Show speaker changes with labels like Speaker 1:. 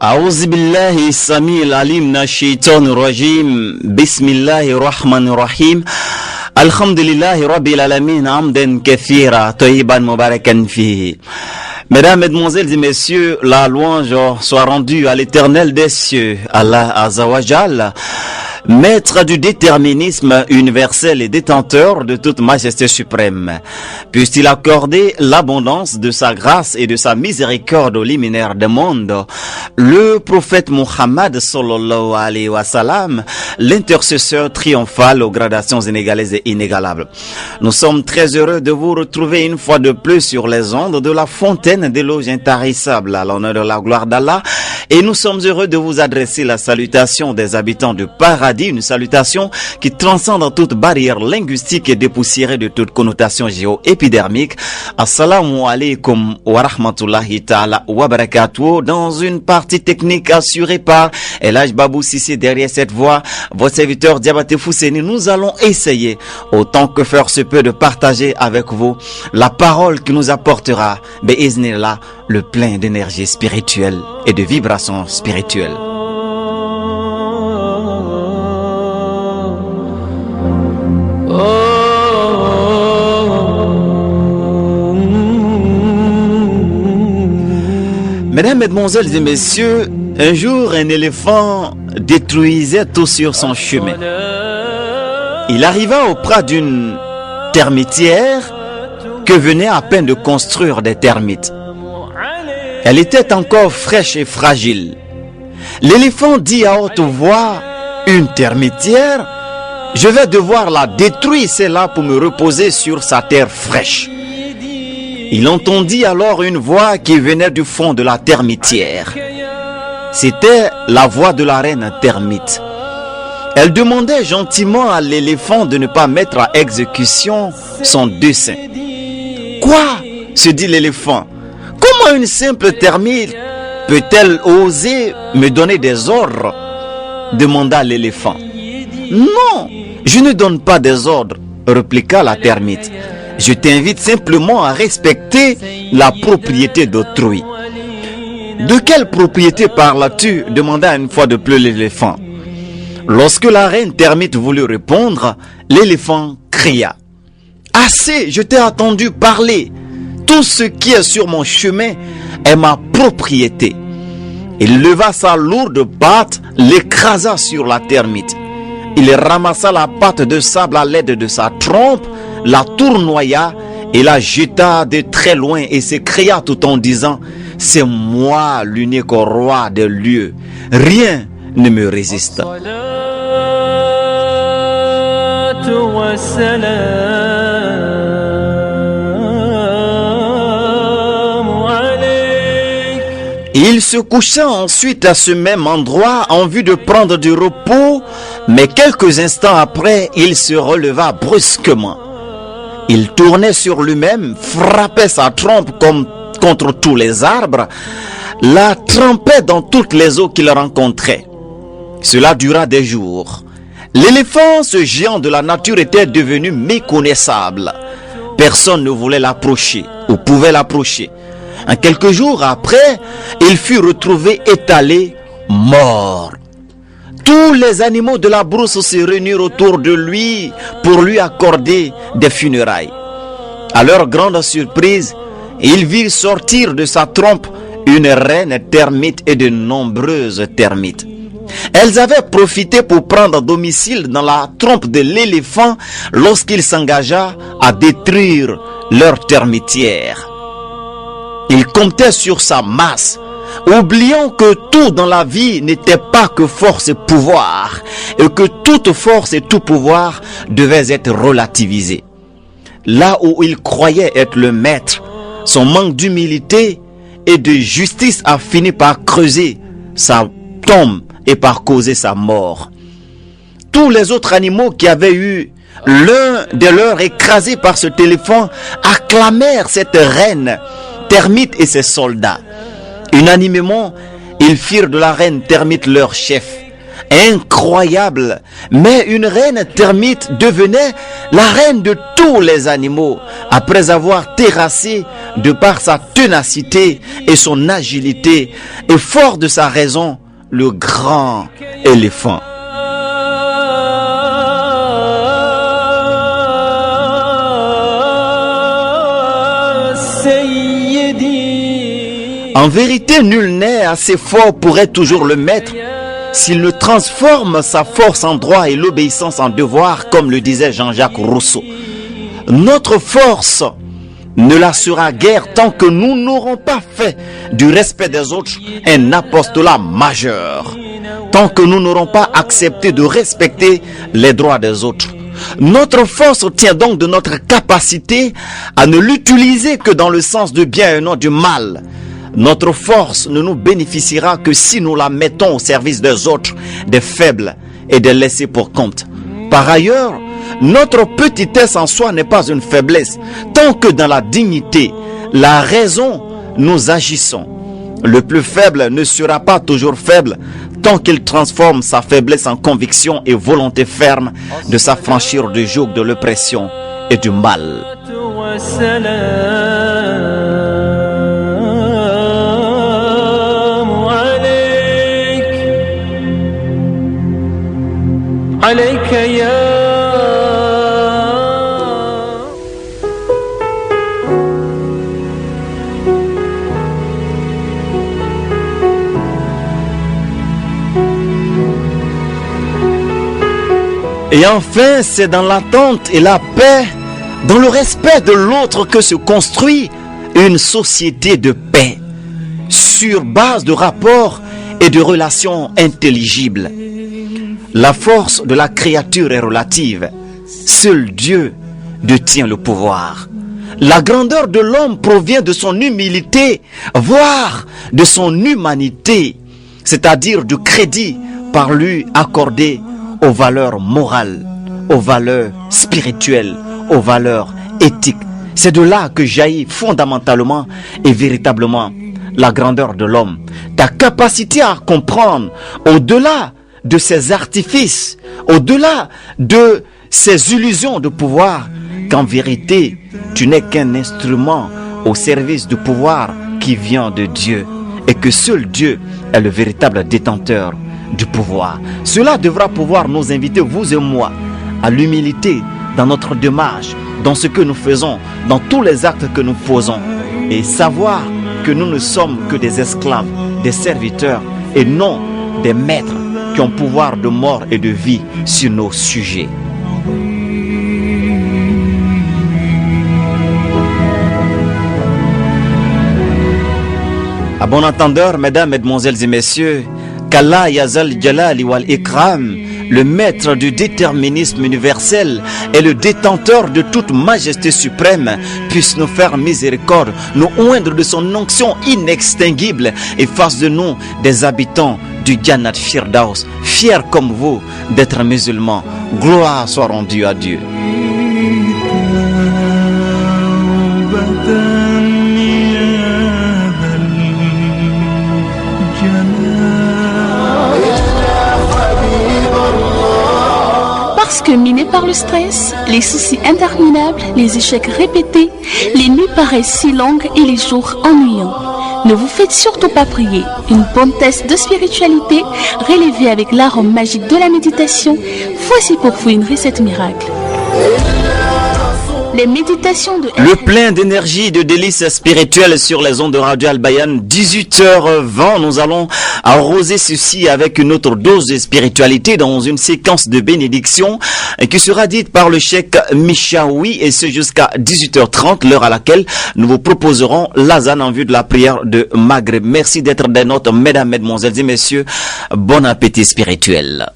Speaker 1: أعوذ بالله السميع العليم من الشيطان الرجيم بسم الله الرحمن الرحيم الحمد لله رب العالمين حمدا كثيرا طيبا مباركا فيه. Mesdames, Mesdemoiselles et Messieurs, la louange soit rendue à l'Éternel des cieux, Allah Azza wa Jal, maître du déterminisme universel et détenteur de toute majesté suprême. Puisse-t-il accorder l'abondance de sa grâce et de sa miséricorde au liminaire des mondes, le prophète Muhammad sallallahu alayhi wa sallam, l'intercesseur triomphal aux gradations inégalées et inégalables. Nous sommes très heureux de vous retrouver une fois de plus sur les ondes de la fontaine d'éloges intarissables à l'honneur de la gloire d'Allah, et nous sommes heureux de vous adresser la salutation des habitants du paradis, une salutation qui transcende toute barrière linguistique et dépoussiérée de toute connotation géo-épidermique. Assalamu alaikum wa rahmatullahi ta'ala wa barakatuh. Dans une partie technique assurée par Elhaj Babou Sissé, derrière cette voix, votre serviteur Diabaté Fousseni, nous allons essayer autant que faire se peut de partager avec vous la parole qui nous apportera Be'iznillah, le plein d'énergie spirituelle et de vibrations spirituelles. Mesdames, Mesdemoiselles et Messieurs, un jour un éléphant détruisait tout sur son chemin. Il arriva auprès d'une termitière que venaient à peine de construire des termites. Elle était encore fraîche et fragile. L'éléphant dit à haute voix: une termitière, je vais devoir la détruire, celle-là, pour me reposer sur sa terre fraîche. Il entendit alors une voix qui venait du fond de la termitière. C'était la voix de la reine termite. Elle demandait gentiment à l'éléphant de ne pas mettre à exécution son dessein. Quoi? Se dit l'éléphant. Comment une simple termite peut-elle oser me donner des ordres? Demanda l'éléphant. Non, je ne donne pas des ordres, répliqua la termite. Je t'invite simplement à respecter la propriété d'autrui. De quelle propriété parles-tu? Demanda une fois de plus l'éléphant. Lorsque la reine termite voulut répondre, l'éléphant cria: assez, je t'ai attendu parler. Tout ce qui est sur mon chemin est ma propriété. Il leva sa lourde patte, l'écrasa sur la termite. Il ramassa la pâte de sable à l'aide de sa trompe, la tournoya et la jeta de très loin et s'écria tout en disant: c'est moi l'unique roi des lieux, rien ne me résiste. Il se coucha ensuite à ce même endroit en vue de prendre du repos, mais quelques instants après, il se releva brusquement. Il tournait sur lui-même, frappait sa trompe comme contre tous les arbres, la trempait dans toutes les eaux qu'il rencontrait. Cela dura des jours. L'éléphant, ce géant de la nature, était devenu méconnaissable. Personne ne voulait l'approcher ou pouvait l'approcher. En quelques jours après, il fut retrouvé étalé, mort. Tous les animaux de la brousse se réunirent autour de lui pour lui accorder des funérailles. À leur grande surprise, ils virent sortir de sa trompe une reine termite et de nombreuses termites. Elles avaient profité pour prendre domicile dans la trompe de l'éléphant lorsqu'il s'engagea à détruire leur termitière. Il comptait sur sa masse, oubliant que tout dans la vie n'était pas que force et pouvoir, et que toute force et tout pouvoir devaient être relativisés. Là où il croyait être le maître, son manque d'humilité et de justice a fini par creuser sa tombe et par causer sa mort. Tous les autres animaux qui avaient eu l'un des leurs écrasé par cet éléphant acclamèrent cette reine termite et ses soldats. Unanimement, ils firent de la reine termite leur chef. incroyable. Mais une reine termite devenait la reine de tous les animaux après avoir terrassé de par sa ténacité et son agilité et fort de sa raison le grand éléphant. En vérité, nul n'est assez fort pour être toujours le maître s'il ne transforme sa force en droit et l'obéissance en devoir, comme le disait Jean-Jacques Rousseau. Notre force ne la sera guère tant que nous n'aurons pas fait du respect des autres un apostolat majeur, tant que nous n'aurons pas accepté de respecter les droits des autres. Notre force tient donc de notre capacité à ne l'utiliser que dans le sens du bien et non du mal. Notre force ne nous bénéficiera que si nous la mettons au service des autres, des faibles et des laissés pour compte. Par ailleurs, notre petitesse en soi n'est pas une faiblesse, tant que dans la dignité, la raison, nous agissons. Le plus faible ne sera pas toujours faible, tant qu'il transforme sa faiblesse en conviction et volonté ferme de s'affranchir du joug de l'oppression et du mal. Et enfin, c'est dans l'attente et la paix, dans le respect de l'autre que se construit une société de paix, sur base de rapports et de relations intelligibles. La force de la créature est relative. Seul Dieu détient le pouvoir. La grandeur de l'homme provient de son humilité, voire de son humanité, c'est-à-dire du crédit par lui accordé aux valeurs morales, aux valeurs spirituelles, aux valeurs éthiques. C'est de là que jaillit fondamentalement et véritablement la grandeur de l'homme. Ta capacité à comprendre au-delà de ses artifices, au-delà de ses illusions de pouvoir, qu'en vérité, tu n'es qu'un instrument au service du pouvoir qui vient de Dieu et que seul Dieu est le véritable détenteur du pouvoir. Cela devra pouvoir nous inviter, vous et moi, à l'humilité dans notre démarche, dans ce que nous faisons, dans tous les actes que nous posons, et savoir que nous ne sommes que des esclaves, des serviteurs et non des maîtres qui ont pouvoir de mort et de vie sur nos sujets. À bon entendeur, mesdames, mesdemoiselles et messieurs, qu'Allah Yazal Jalali wal Ikram, le maître du déterminisme universel et le détenteur de toute majesté suprême, puisse nous faire miséricorde, nous oindre de son onction inextinguible et fasse de nous des habitants du Jannat Firdaus, fiers comme vous d'être musulmans. Gloire soit rendue à Dieu.
Speaker 2: Parce que minés par le stress, les soucis interminables, les échecs répétés, les nuits paraissent si longues et les jours ennuyants. Ne vous faites surtout pas prier. Une bonne tasse de spiritualité relevée avec l'arôme magique de la méditation, voici pour vous une recette miracle. Les méditations de...
Speaker 1: Le plein d'énergie, de délices spirituelles sur les ondes de Radio Al-Bayan, 18h20, nous allons arroser ceci avec une autre dose de spiritualité dans une séquence de bénédiction qui sera dite par le cheikh Michaoui, et ce jusqu'à 18h30, l'heure à laquelle nous vous proposerons l'azan en vue de la prière de Maghreb. Merci d'être des nôtres, mesdames, mesdemoiselles et messieurs. Bon appétit spirituel.